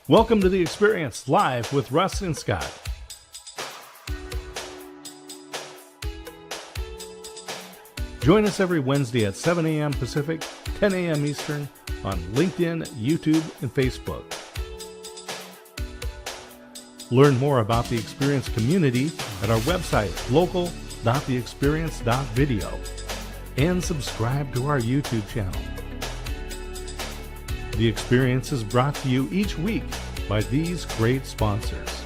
Welcome to The Experience, live with Russ and Scott. Join us every Wednesday at 7 a.m. Pacific, 10 a.m. Eastern on LinkedIn, YouTube, and Facebook. Learn more about the Experience community at our website, local.theexperience.video, and subscribe to our YouTube channel. The Experience is brought to you each week by these great sponsors.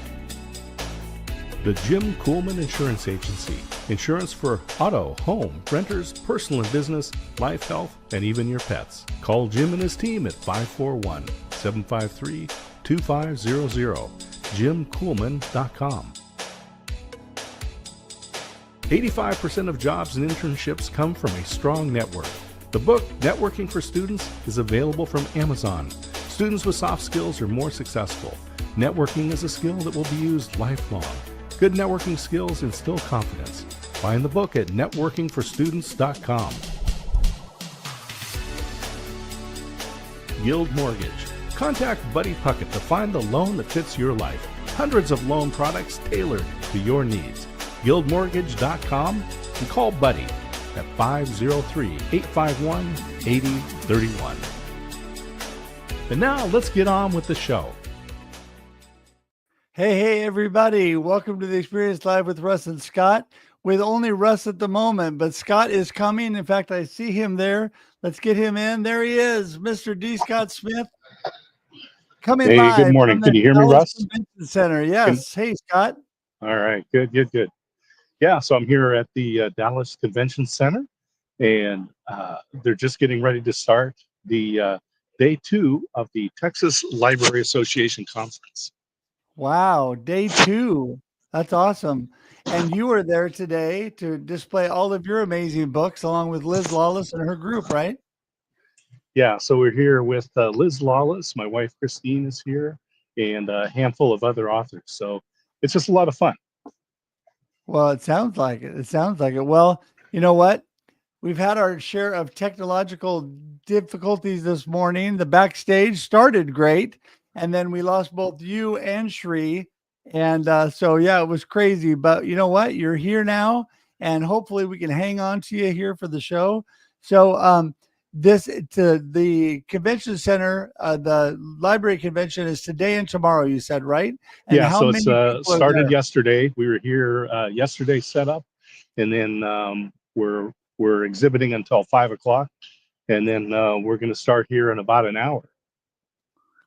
The Jim Coolman Insurance Agency. Insurance for auto, home, renters, personal and business, life, health, and even your pets. Call Jim and his team at 541-753-2500. JimCoolman.com. 85% of jobs and internships come from a strong network. The book, Networking for Students, is available from Amazon. Students with soft skills are more successful. Networking is a skill that will be used lifelong. Good networking skills instill confidence. Find the book at networkingforstudents.com. Guild Mortgage. Contact Buddy Puckett to find the loan that fits your life. Hundreds of loan products tailored to your needs. Guildmortgage.com and call Buddy at 503-851-8031. And now let's get on with the show. Hey, everybody. Welcome to The Experience Live with Russ and Scott, with only Russ at the moment, but Scott is coming. In fact, I see him there. Let's get him in. There he is, Mr. D. Scott Smith. Coming live. Good morning. Can you hear me, Russ? Convention Center. Yes. Hey, Scott. All right. Good. Yeah, so I'm here at the Dallas Convention Center, and they're just getting ready to start the day 2 of the Texas Library Association Conference. Wow, day 2. That's awesome. And you were there today to display all of your amazing books along with Liz Lawless and her group, right? Yeah, so we're here with Liz Lawless. My wife, Christine, is here, and a handful of other authors. So it's just a lot of fun. Well, it sounds like it. Well, you know what? We've had our share of technological difficulties this morning. The backstage started great, and then we lost both you and Shri. And so, yeah, it was crazy. But you know what? You're here now, and hopefully we can hang on to you here for the show. So the convention center, the library convention is today and tomorrow, you said, right? And yeah, so it's started yesterday. We were here yesterday set up, and then we're exhibiting until 5 o'clock, and then we're going to start here in about an hour.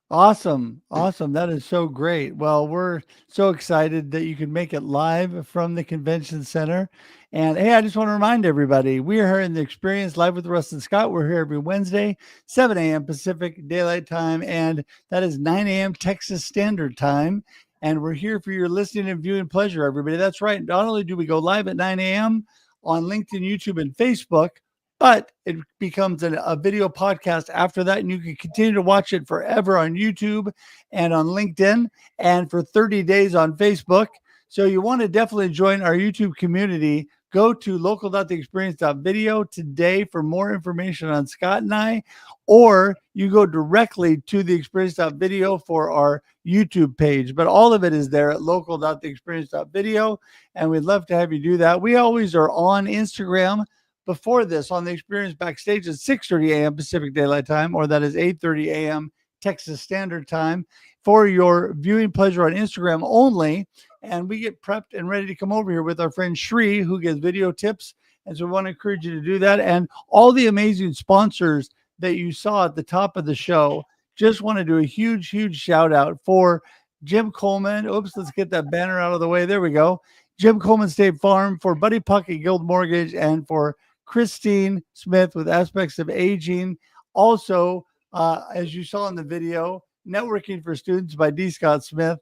Awesome. That is so great. Well, we're so excited that you can make it live from the convention center. And hey, I just want to remind everybody, we are here in The Experience Live with Russ and Scott. We're here every Wednesday, 7 a.m. Pacific Daylight Time, and that is 9 a.m. Texas Standard Time. And we're here for your listening and viewing pleasure, everybody. That's right. Not only do we go live at 9 a.m. on LinkedIn, YouTube, and Facebook, but it becomes a video podcast after that, and you can continue to watch it forever on YouTube and on LinkedIn and for 30 days on Facebook. So you want to definitely join our YouTube community. Go to local.theexperience.video today for more information on Scott and I, or you go directly to theexperience.video for our YouTube page. But all of it is there at local.theexperience.video, and we'd love to have you do that. We always are on Instagram before this on The Experience Backstage at 6:30 a.m. Pacific Daylight Time, or that is 8:30 a.m. Texas Standard Time, for your viewing pleasure on Instagram only. And we get prepped and ready to come over here with our friend Shri, who gives video tips. And so we want to encourage you to do that. And all the amazing sponsors that you saw at the top of the show, just want to do a huge shout out for Jim Coleman. Oops, let's get that banner out of the way. There we go. Jim Coleman State Farm, for Buddy Puckett Guild Mortgage, and for Christine Smith with Aspects of Aging. Also, as you saw in the video, Networking for Students by D. Scott Smith.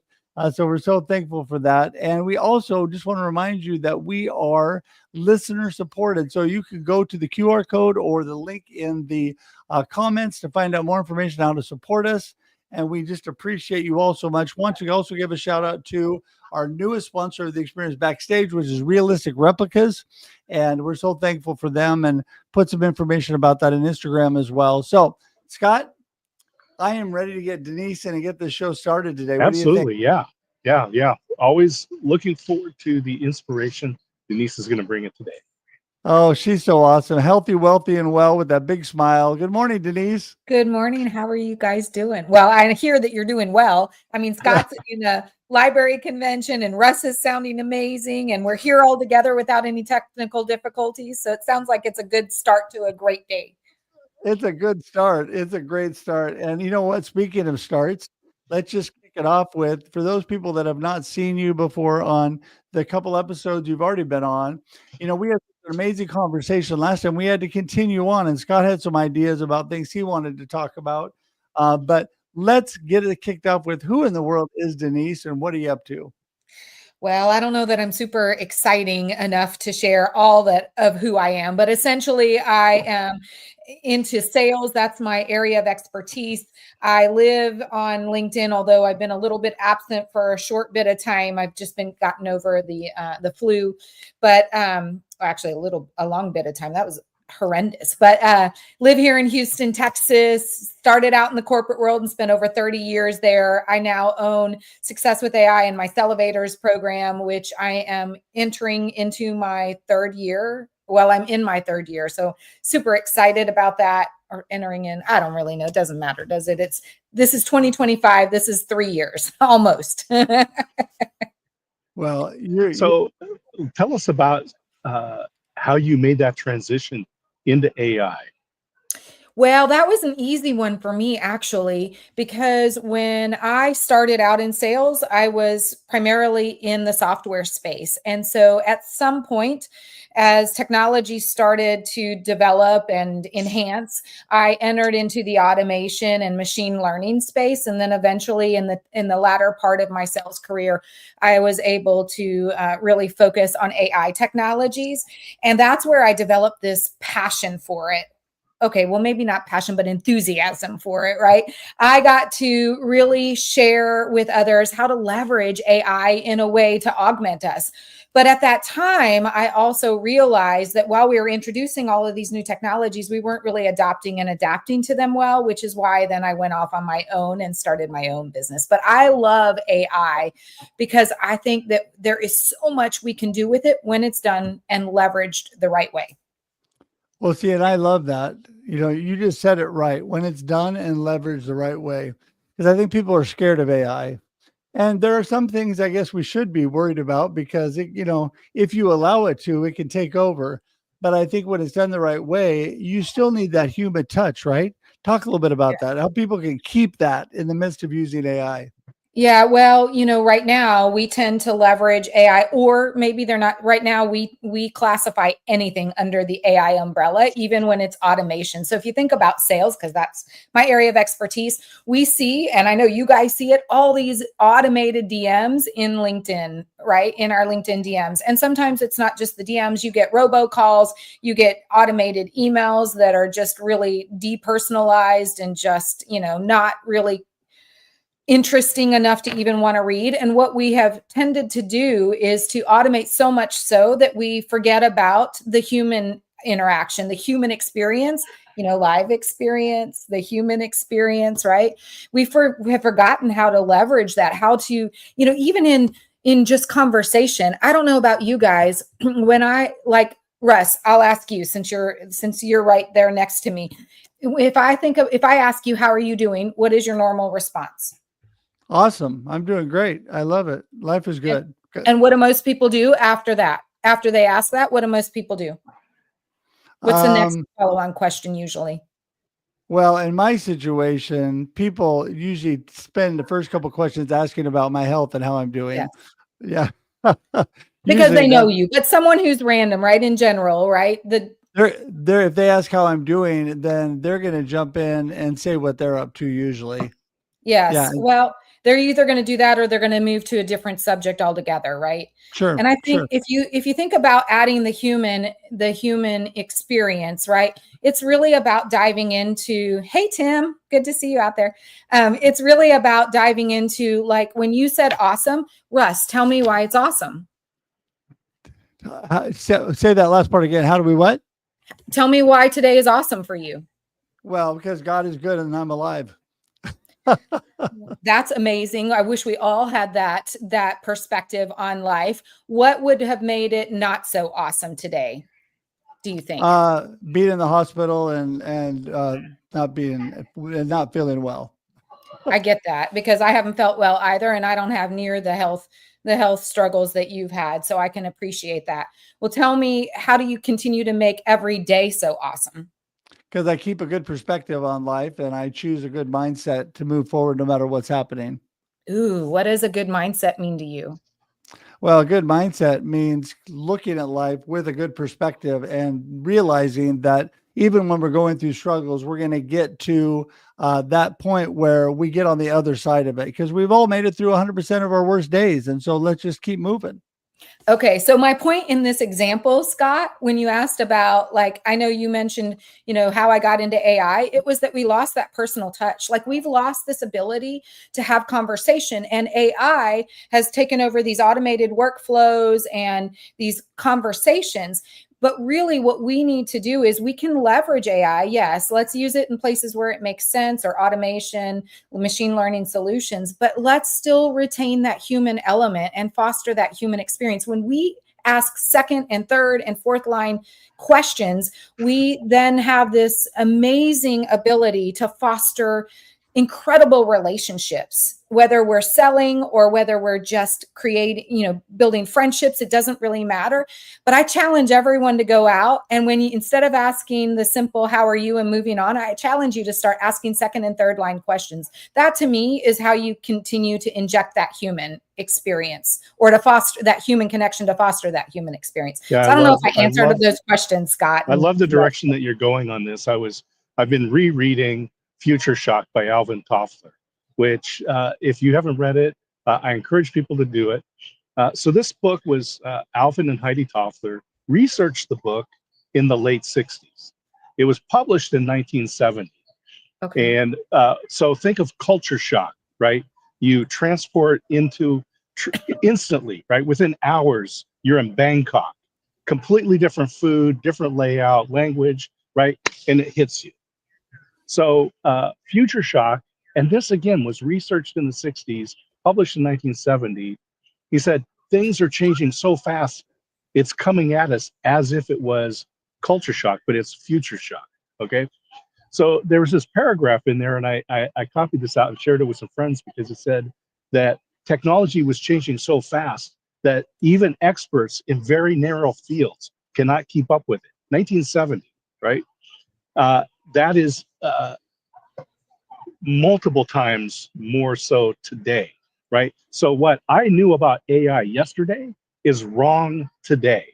So we're so thankful for that. And we also just want to remind you that we are listener supported. So you can go to the QR code or the link in the comments to find out more information on how to support us. And we just appreciate you all so much. Want to also give a shout out to our newest sponsor of The Experience Backstage, which is Realistic Replicas. And we're so thankful for them, and put some information about that on Instagram as well. So, Scott, I am ready to get Denise in and get the show started today. What do you think? Absolutely. Yeah. Always looking forward to the inspiration Denise is going to bring it today. Oh, she's so awesome. Healthy, wealthy, and well with that big smile. Good morning, Denise. Good morning. How are you guys doing? Well, I hear that you're doing well. I mean, Scott's in a library convention and Russ is sounding amazing, and we're here all together without any technical difficulties. So it sounds like it's a good start to a great day. It's a good start. It's a great start. And you know what? Speaking of starts, let's just kick it off with, for those people that have not seen you before on the couple episodes you've already been on, we had an amazing conversation last time. We had to continue on, and Scott had some ideas about things he wanted to talk about. But let's get it kicked off with, who in the world is Denise and what are you up to? Well, I don't know that I'm super exciting enough to share all that of who I am, but essentially I am into sales. That's my area of expertise. I live on LinkedIn, although I've been a little bit absent for a short bit of time. I've just been gotten over the flu, but actually a long bit of time. That was horrendous, but live here in Houston, Texas. Started out in the corporate world and spent over 30 years there. I now own Success with AI and my Sellovatorz program, which I am entering into my third year. Well, I'm in my third year, so super excited about that. Or entering in, I don't really know. It doesn't matter, does it? This is 2025. This is 3 years almost. Well, So tell us about how you made that transition into AI. Well, that was an easy one for me, actually, because when I started out in sales, I was primarily in the software space. And so at some point, as technology started to develop and enhance, I entered into the automation and machine learning space. And then eventually in the latter part of my sales career, I was able to really focus on AI technologies. And that's where I developed this passion for it. Okay, well, maybe not passion, but enthusiasm for it, right? I got to really share with others how to leverage AI in a way to augment us. But at that time, I also realized that while we were introducing all of these new technologies, we weren't really adopting and adapting to them well, which is why then I went off on my own and started my own business. But I love AI because I think that there is so much we can do with it when it's done and leveraged the right way. Well, see, and I love that. You just said it right. When it's done and leveraged the right way, because I think people are scared of AI. And there are some things I guess we should be worried about because, if you allow it to, it can take over. But I think when it's done the right way, you still need that human touch, right? Talk a little bit about that, how people can keep that in the midst of using AI. Yeah, well, right now we tend to leverage AI, or maybe they're not. Right now, we classify anything under the AI umbrella, even when it's automation. So if you think about sales, because that's my area of expertise, we see, and I know you guys see it, all these automated DMs in LinkedIn, right? In our LinkedIn DMs. And sometimes it's not just the DMs, you get robocalls, you get automated emails that are just really depersonalized and just, not really interesting enough to even want to read. And what we have tended to do is to automate so much so that we forget about the human interaction, the human experience, live experience, the human experience, right? We have forgotten how to leverage that, how to, even in just conversation. I don't know about you guys. When like Russ, I'll ask you since you're right there next to me. If I ask you, how are you doing? What is your normal response? Awesome. I'm doing great. I love it. Life is good. And what do most people do after that? After they ask that, what do most people do? What's the next follow-on question usually? Well, in my situation, people usually spend the first couple of questions asking about my health and how I'm doing. Yes. Yeah. Because they know you, but someone who's random, right? In general, right? If they ask how I'm doing, then they're going to jump in and say what they're up to usually. Yes. Yeah. Well, they're either going to do that or they're going to move to a different subject altogether, right? Sure. And I think if you think about adding the human experience, right? It's really about diving into, hey, Tim, good to see you out there. It's really about diving into, like when you said awesome, Russ, tell me why it's awesome. Say that last part again. How do we what? Tell me why today is awesome for you. Well, because God is good and I'm alive. That's amazing. I wish we all had that perspective on life. What would have made it not so awesome today, do you think? Being in the hospital and not feeling well. I get that because I haven't felt well either, and I don't have near the health struggles that you've had. So I can appreciate that. Well, tell me, how do you continue to make every day so awesome? Because I keep a good perspective on life and I choose a good mindset to move forward no matter what's happening. Ooh, what does a good mindset mean to you? Well, a good mindset means looking at life with a good perspective and realizing that even when we're going through struggles, we're going to get to that point where we get on the other side of it, because we've all made it through 100% of our worst days. And so let's just keep moving. Okay, so my point in this example, Scott, when you asked about, like, I know you mentioned, how I got into AI, it was that we lost that personal touch. Like, we've lost this ability to have conversation, and AI has taken over these automated workflows and these conversations. But really what we need to do is we can leverage AI. Yes, let's use it in places where it makes sense, or automation, machine learning solutions, but let's still retain that human element and foster that human experience. When we ask second and third and fourth line questions, we then have this amazing ability to foster incredible relationships, whether we're selling or whether we're just creating, building friendships. It doesn't really matter. But I challenge everyone to go out, and when you, instead of asking the simple "how are you" and moving on, I challenge you to start asking second and third line questions. That to me is how you continue to inject that human experience, or to foster that human connection, to foster that human experience. Yeah, so I don't know if I answered those questions, Scott. I love the direction that you're going on this. I've been rereading Future Shock by Alvin Toffler, which if you haven't read it, I encourage people to do it. So this book was Alvin and Heidi Toffler researched the book in the late 60s. It was published in 1970. Okay. And so think of culture shock, right? You transport into instantly, right? Within hours, you're in Bangkok, completely different food, different layout, language, right? And it hits you. So Future Shock, and this again was researched in the 60s, published in 1970. He said, things are changing so fast, it's coming at us as if it was culture shock, but it's future shock, okay? So there was this paragraph in there, and I copied this out and shared it with some friends, because it said that technology was changing so fast that even experts in very narrow fields cannot keep up with it. 1970, right? That is multiple times more so today, right? So what I knew about AI yesterday is wrong today.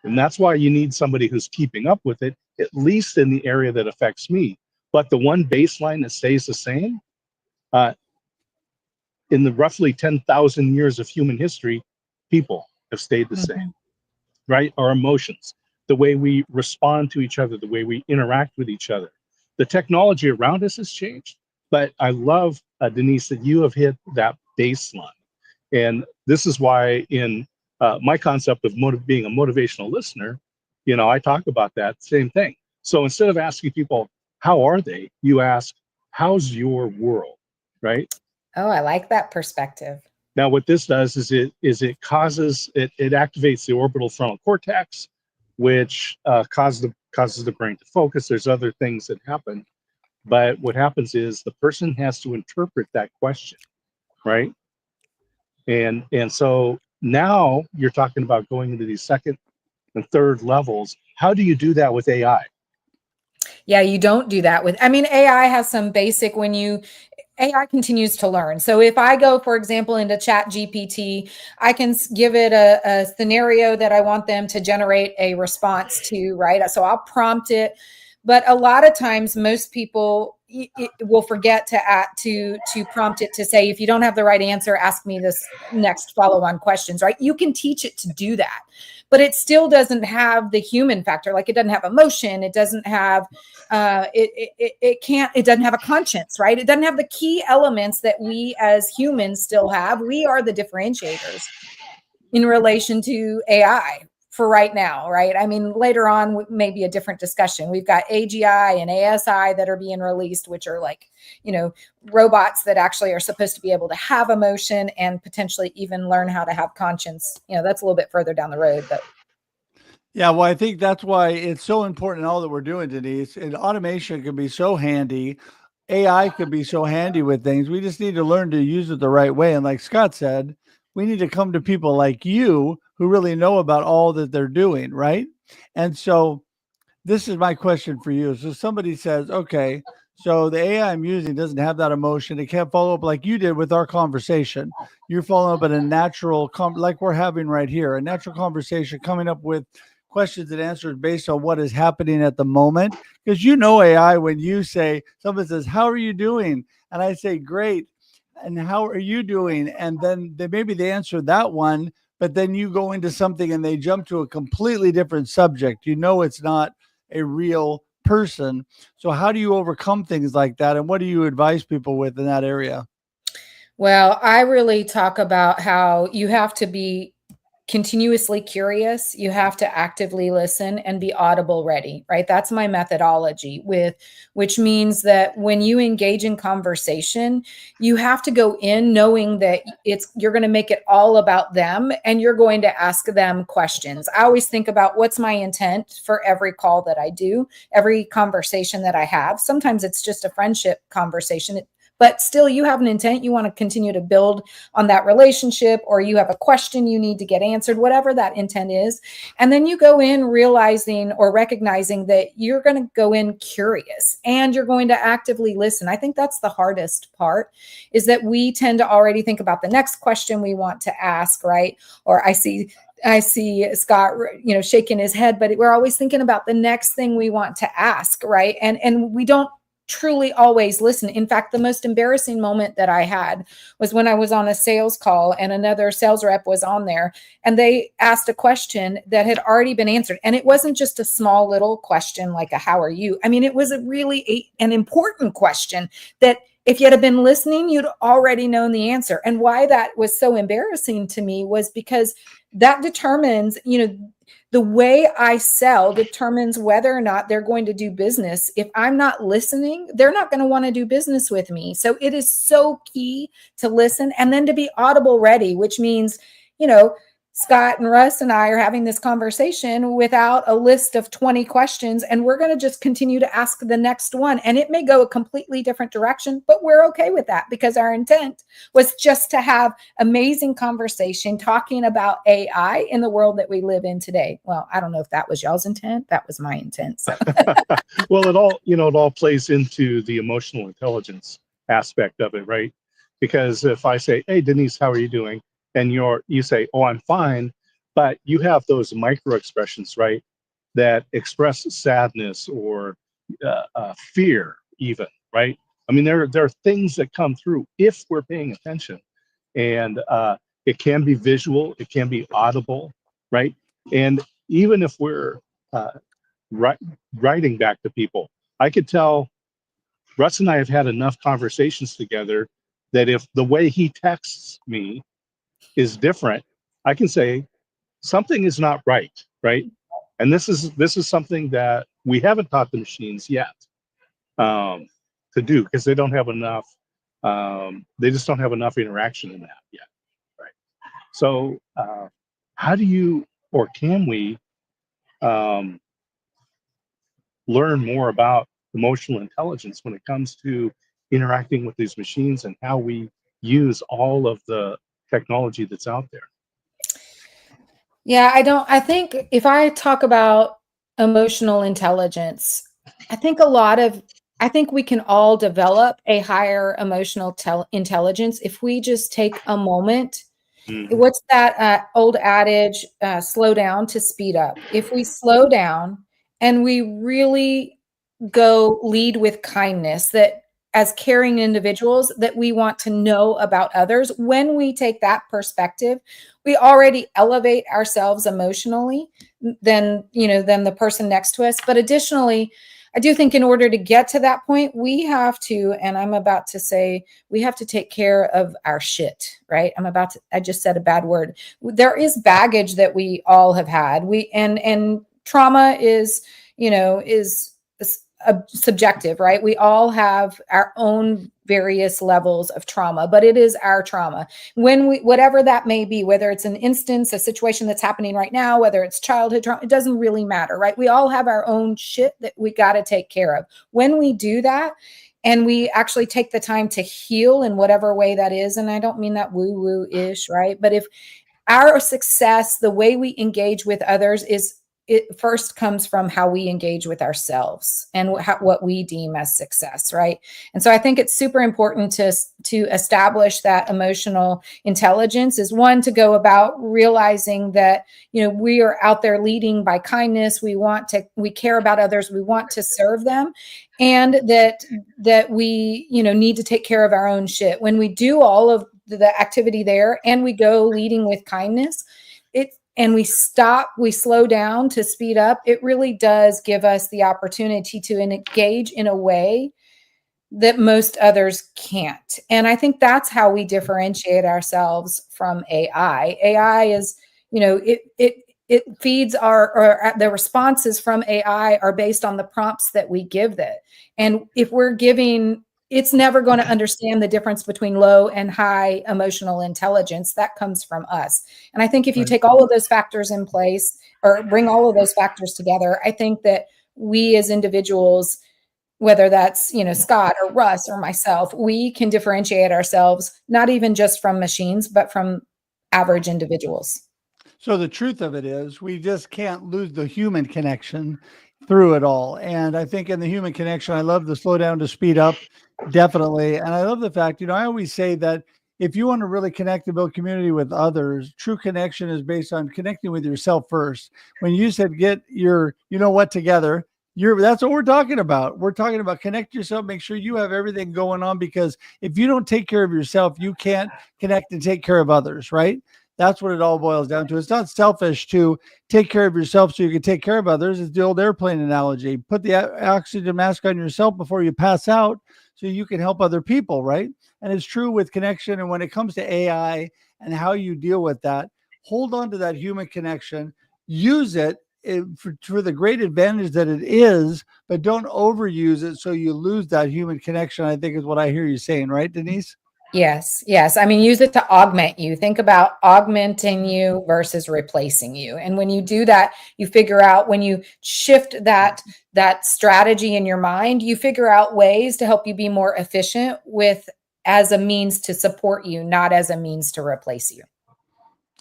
And that's why you need somebody who's keeping up with it, at least in the area that affects me. But the one baseline that stays the same, in the roughly 10,000 years of human history, people have stayed the same, right? Our emotions, the way we respond to each other, the way we interact with each other. The technology around us has changed, but I love, Denise, that you have hit that baseline. And this is why in my concept of being a motivational listener, I talk about that same thing. So instead of asking people, how are they? You ask, how's your world, right? Oh, I like that perspective. Now, what this does is it activates the orbital frontal cortex, which causes the brain to focus. There's other things that happen, but what happens is the person has to interpret that question, right? And so now you're talking about going into these second and third levels. How do you do that with AI? Yeah, you don't do that with, AI has some basic, AI continues to learn. So if I go, for example, into Chat GPT, I can give it a scenario that I want them to generate a response to, right? So I'll prompt it. But a lot of times, most people will forget to prompt it to say, if you don't have the right answer, ask me this next follow-on questions, right? You can teach it to do that, but it still doesn't have the human factor. Like, it doesn't have emotion. It doesn't have, it doesn't have a conscience, right? It doesn't have the key elements that we as humans still have. We are the differentiators in relation to AI. for right now, right? I mean, later on, maybe a different discussion. We've got AGI and ASI that are being released, which are like, robots that actually are supposed to be able to have emotion and potentially even learn how to have conscience. That's a little bit further down the road, but. Yeah, well, I think that's why it's so important in all that we're doing, Denise. And automation can be so handy. AI could be so handy with things. We just need to learn to use it the right way. And like Scott said, we need to come to people like you who really know about all that they're doing, right? And so this is my question for you. So somebody says, okay, so the AI I'm using doesn't have that emotion. It can't follow up like you did with our conversation. You're following up in a natural, like we're having right here, a natural conversation, coming up with questions and answers based on what is happening at the moment. Because AI, when you say, someone says, how are you doing? And I say, great. And how are you doing? And then maybe they answer that one, but then you go into something and they jump to a completely different subject. It's not a real person. So how do you overcome things like that? And what do you advise people with in that area? Well, I really talk about how you have to be continuously curious. You have to actively listen and be audible ready, right? That's my methodology which means that when you engage in conversation, you have to go in knowing that you're going to make it all about them and you're going to ask them questions. I always think about what's my intent for every call that I do, every conversation that I have. Sometimes it's just a friendship conversation, but still you have an intent. You want to continue to build on that relationship, or you have a question you need to get answered, whatever that intent is. And then you go in realizing or recognizing that you're going to go in curious and you're going to actively listen. I think that's the hardest part, is that we tend to already think about the next question we want to ask, right? Or I see Scott, shaking his head, but we're always thinking about the next thing we want to ask, right? And we don't truly always listen. In fact, the most embarrassing moment that I had was when I was on a sales call and another sales rep was on there and they asked a question that had already been answered. And it wasn't just a small little question like a how are you? I mean, it was an important question that if you had been listening, you'd already known the answer. And why that was so embarrassing to me was because that determines, the way I sell determines whether or not they're going to do business. If I'm not listening, they're not going to want to do business with me. So it is so key to listen and then to be audible ready, which means, Scott and Russ and I are having this conversation without a list of 20 questions, and we're going to just continue to ask the next one. And it may go a completely different direction, but we're okay with that because our intent was just to have amazing conversation talking about AI in the world that we live in today. Well, I don't know if that was y'all's intent. That was my intent. So. Well, it all plays into the emotional intelligence aspect of it, right? Because if I say, hey, Denise, how are you doing? And you say, oh, I'm fine, but you have those micro expressions, right, that express sadness or fear, even, right? I mean, there are things that come through if we're paying attention, and it can be visual, it can be audible, right? And even if we're writing back to people, I could tell Russ and I have had enough conversations together that if the way he texts me is different, I can say something is not right, right? And this is something that we haven't taught the machines yet to do, because they don't have enough. They just don't have enough interaction in that yet, right? So how do you, or can we, learn more about emotional intelligence when it comes to interacting with these machines and how we use all of the technology that's out there? Yeah, I think if I talk about emotional intelligence, I think we can all develop a higher emotional intelligence if we just take a moment. Mhm. What's that old adage, slow down to speed up? If we slow down and we really go lead with kindness, that as caring individuals that we want to know about others, when we take that perspective, we already elevate ourselves emotionally than the person next to us. But additionally, I do think in order to get to that point, we have to, and I'm about to say, we have to take care of our shit, right? I just said a bad word. There is baggage that we all have had. And trauma is, is subjective, right? We all have our own various levels of trauma, but it is our trauma. Whatever that may be, whether it's an instance, a situation that's happening right now, whether it's childhood trauma, it doesn't really matter, right? We all have our own shit that we got to take care of. When we do that, and we actually take the time to heal in whatever way that is, and I don't mean that woo-woo-ish, right? But if our success, the way we engage with others it first comes from how we engage with ourselves and what we deem as success, right? And so I think it's super important to establish that emotional intelligence is one, to go about realizing that, we are out there leading by kindness. We care about others. We want to serve them. And that we, need to take care of our own shit. When we do all of the activity there and we go leading with kindness, and we slow down to speed up, it really does give us the opportunity to engage in a way that most others can't. And I think that's how we differentiate ourselves from AI. AI is, it feeds the responses from AI are based on the prompts that we give it. And if we're giving, it's never going to understand the difference between low and high emotional intelligence. That comes from us. And I think if you take all of those factors in place or bring all of those factors together, I think that we as individuals, whether that's, Scott or Russ or myself, we can differentiate ourselves, not even just from machines, but from average individuals. So the truth of it is we just can't lose the human connection through it all. And I think in the human connection, I love the slow down to speed up. Definitely. And I love the fact, I always say that if you want to really connect and build community with others, true connection is based on connecting with yourself first. When you said get your, together, that's what we're talking about. We're talking about connect yourself, make sure you have everything going on, because if you don't take care of yourself, you can't connect and take care of others, right? That's what it all boils down to. It's not selfish to take care of yourself so you can take care of others. It's the old airplane analogy. Put the oxygen mask on yourself before you pass out so you can help other people, right? And it's true with connection. And when it comes to AI and how you deal with that, hold on to that human connection, use it for the great advantage that it is, but don't overuse it so you lose that human connection, I think is what I hear you saying, right, Denise? Yes. I mean, use it to augment you. Think about augmenting you versus replacing you. And when you do that, you figure out, when you shift that strategy in your mind, you figure out ways to help you be more efficient as a means to support you, not as a means to replace you.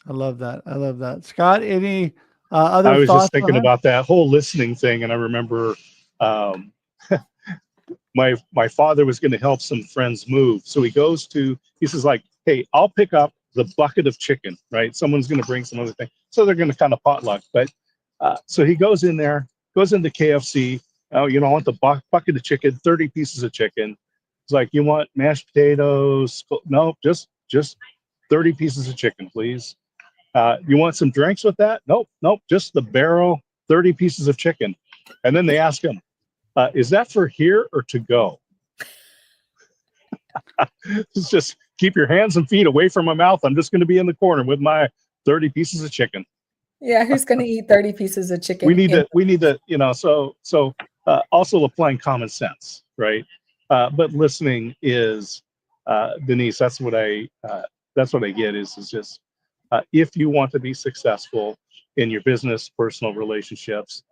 I love that. Scott, any other thoughts? I was just thinking about that whole listening thing, and I remember my father was going to help some friends move. So he says like, hey, I'll pick up the bucket of chicken, right? Someone's going to bring some other thing. So they're going to kind of potluck. But so he goes into KFC. I want the bucket of chicken, 30 pieces of chicken. It's like, you want mashed potatoes? No, just 30 pieces of chicken, please. You want some drinks with that? Nope, just the barrel, 30 pieces of chicken. And then they ask him, is that for here or to go? It's just keep your hands and feet away from my mouth. I'm just going to be in the corner with my 30 pieces of chicken. Yeah, who's going to eat 30 pieces of chicken? We need to, so also applying common sense, right? But listening is, Denise, that's what I get is just, if you want to be successful in your business, personal relationships,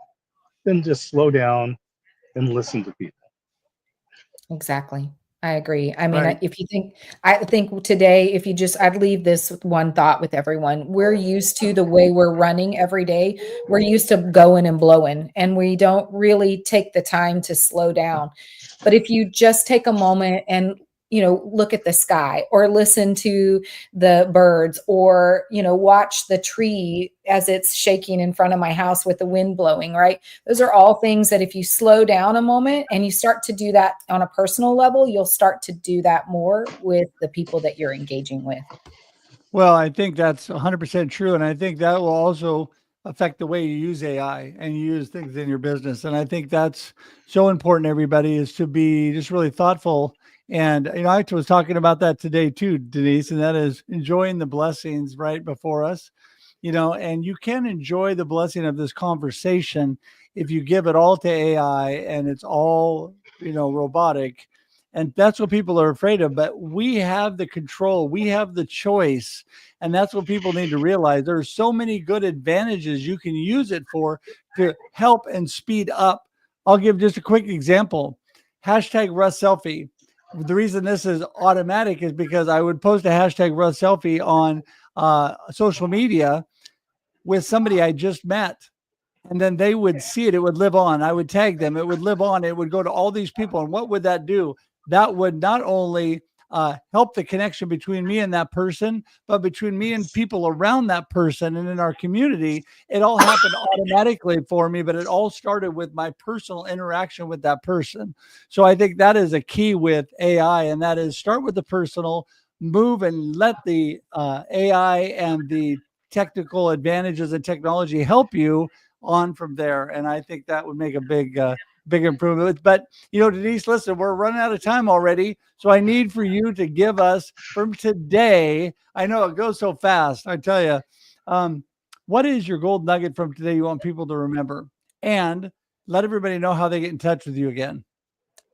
then just slow down and listen to people. Exactly. I agree. I mean, Right. I think today, I'd leave this with one thought with everyone. We're used to the way we're running every day. We're used to going and blowing, and we don't really take the time to slow down. But if you just take a moment and, look at the sky, or listen to the birds, or, watch the tree as it's shaking in front of my house with the wind blowing, right? Those are all things that if you slow down a moment and you start to do that on a personal level, you'll start to do that more with the people that you're engaging with. Well, I think that's 100% true. And I think that will also affect the way you use AI and you use things in your business. And I think that's so important, everybody, is to be just really thoughtful. And, I was talking about that today too, Denise, and that is enjoying the blessings right before us, and you can enjoy the blessing of this conversation if you give it all to AI and it's all, robotic. And that's what people are afraid of. But we have the control, we have the choice. And that's what people need to realize. There are so many good advantages you can use it for to help and speed up. I'll give just a quick example. Hashtag Russ selfie. The reason this is automatic is because I would post a hashtag Russ selfie on social media with somebody I just met. And then they would see it. It would live on. I would tag them. It would live on. It would go to all these people. And what would that do? That would not only help the connection between me and that person, but between me and people around that person and in our community. It all happened automatically for me, but it all started with my personal interaction with that person. So I think that is a key with AI, and that is start with the personal, move and let the AI and the technical advantages and technology help you on from there. And I think that would make a big improvement. But, Denise, listen, we're running out of time already. So I need for you to give us from today. I know it goes so fast. I tell you, what is your gold nugget from today you want people to remember? And let everybody know how they get in touch with you again.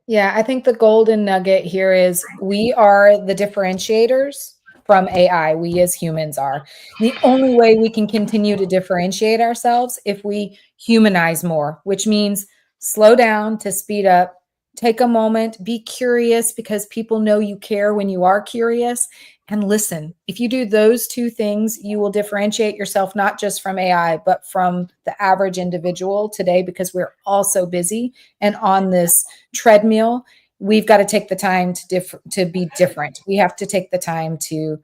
Yeah, I think the golden nugget here is we are the differentiators from AI. We as humans are. The only way we can continue to differentiate ourselves if we humanize more, which means slow down to speed up, take a moment, be curious because people know you care when you are curious, and listen. If you do those two things, you will differentiate yourself not just from AI, but from the average individual today, because we're all so busy and on this treadmill. We've got to take the time to be different. We have to take the time to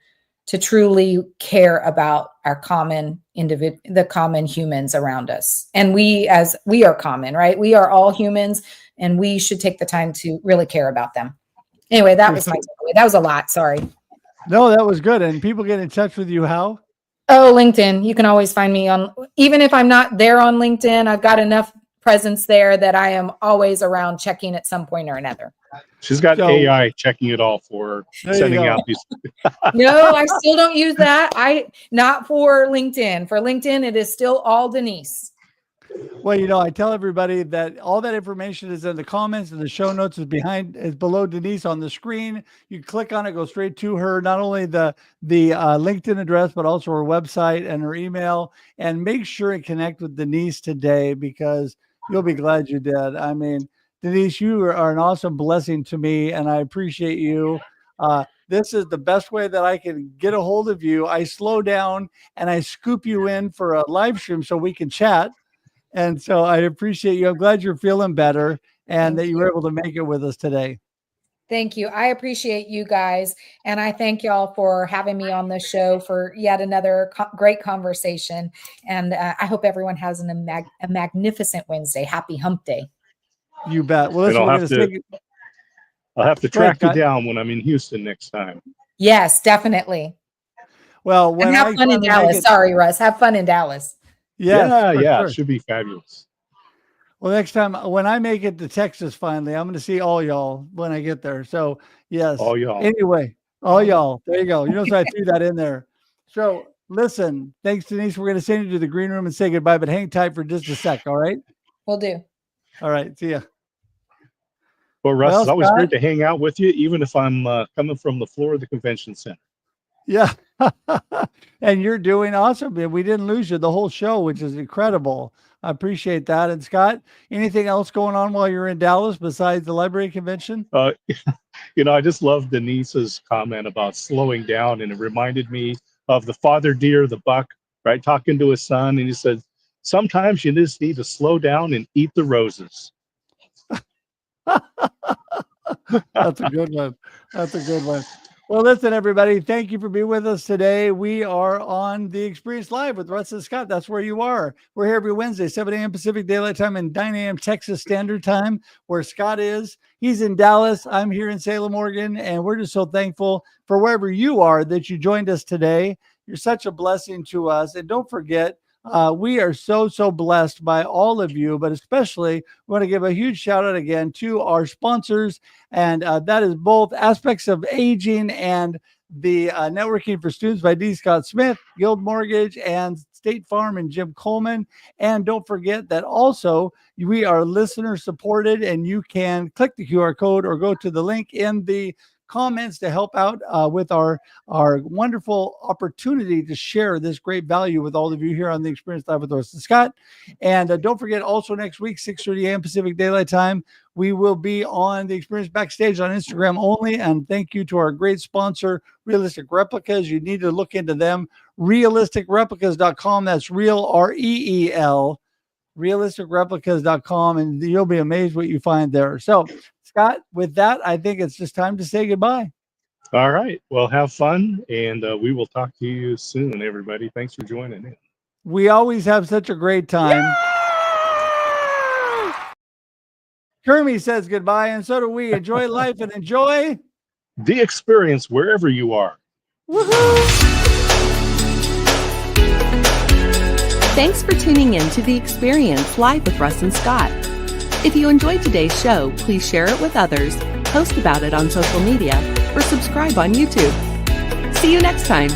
truly care about our common the common humans around us. And we are common, right? We are all humans, and we should take the time to really care about them. Anyway, that was my takeaway. That was a lot. Sorry. No, that was good. And people get in touch with you how? Oh, LinkedIn. You can always find me on, even if I'm not there on LinkedIn, I've got enough presence there that I am always around checking at some point or another. She's got AI checking it all for her, sending out these. No, I still don't use that. Not for LinkedIn. For LinkedIn, it is still all Denise. Well, I tell everybody that all that information is in the comments, and the show notes is below Denise on the screen. You click on it, go straight to her, not only the LinkedIn address, but also her website and her email. And make sure and connect with Denise today, because you'll be glad you did. I mean, Denise, you are an awesome blessing to me, and I appreciate you. This is the best way that I can get a hold of you. I slow down and I scoop you in for a live stream so we can chat. And so I appreciate you. I'm glad you're feeling better and that you were able to make it with us today. Thank you. I appreciate you guys. And I thank y'all for having me on the show for yet another great conversation. And I hope everyone has a magnificent Wednesday. Happy hump day. You bet. Well, listen, I'll have to track you down when I'm in Houston next time. Yes, definitely. Well, and have fun in Dallas. Sorry, Russ. Have fun in Dallas. Yes, yeah, sure. It should be fabulous. Well, next time when I make it to Texas, finally, I'm going to see all y'all when I get there. So yes. All y'all. Anyway, all y'all. There you go. So I threw that in there. So listen, thanks, Denise. We're going to send you to the green room and say goodbye, but hang tight for just a sec. All right. Will do. All right. See ya. Well, Russ, it's always great to hang out with you, even if I'm coming from the floor of the convention center. Yeah. And you're doing awesome. We didn't lose you the whole show, which is incredible. I appreciate that. And Scott, anything else going on while you're in Dallas besides the library convention? I just love Denise's comment about slowing down. And it reminded me of the father deer, the buck, right? Talking to his son. And he said, sometimes you just need to slow down and eat the roses. That's a good one. That's a good one. Well, listen, everybody, thank you for being with us today. We are on The Experience Live with Russ and Scott. That's where you are. We're here every Wednesday, 7 a.m. Pacific Daylight Time and 9 a.m. Texas Standard Time, where Scott is. He's in Dallas. I'm here in Salem, Oregon, and we're just so thankful for wherever you are that you joined us today. You're such a blessing to us. And don't forget, We are so blessed by all of you, but especially we want to give a huge shout out again to our sponsors, and that is both Aspects of Aging and the Networking for Students by D. Scott Smith, Guild Mortgage, and State Farm, and Jim Coleman. And don't forget that also we are listener supported, and you can click the QR code or go to the link in the comments to help out with our wonderful opportunity to share this great value with all of you here on the Experience Live with Russ and Scott. And don't forget, also next week, 6:30 a.m. Pacific Daylight Time, we will be on the Experience Backstage on Instagram only. And thank you to our great sponsor, Realistic Replicas. You need to look into them. Realisticreplicas.com. That's real, REEL. Realisticreplicas.com, and you'll be amazed what you find there. So, Scott, with that, I think it's just time to say goodbye. All right. Well, have fun, and we will talk to you soon, everybody. Thanks for joining in. We always have such a great time. Kermie says goodbye, and so do we. Enjoy life and enjoy the experience wherever you are. Woohoo! Thanks for tuning in to The Experience Live with Russ and Scott. If you enjoyed today's show, please share it with others, post about it on social media, or subscribe on YouTube. See you next time.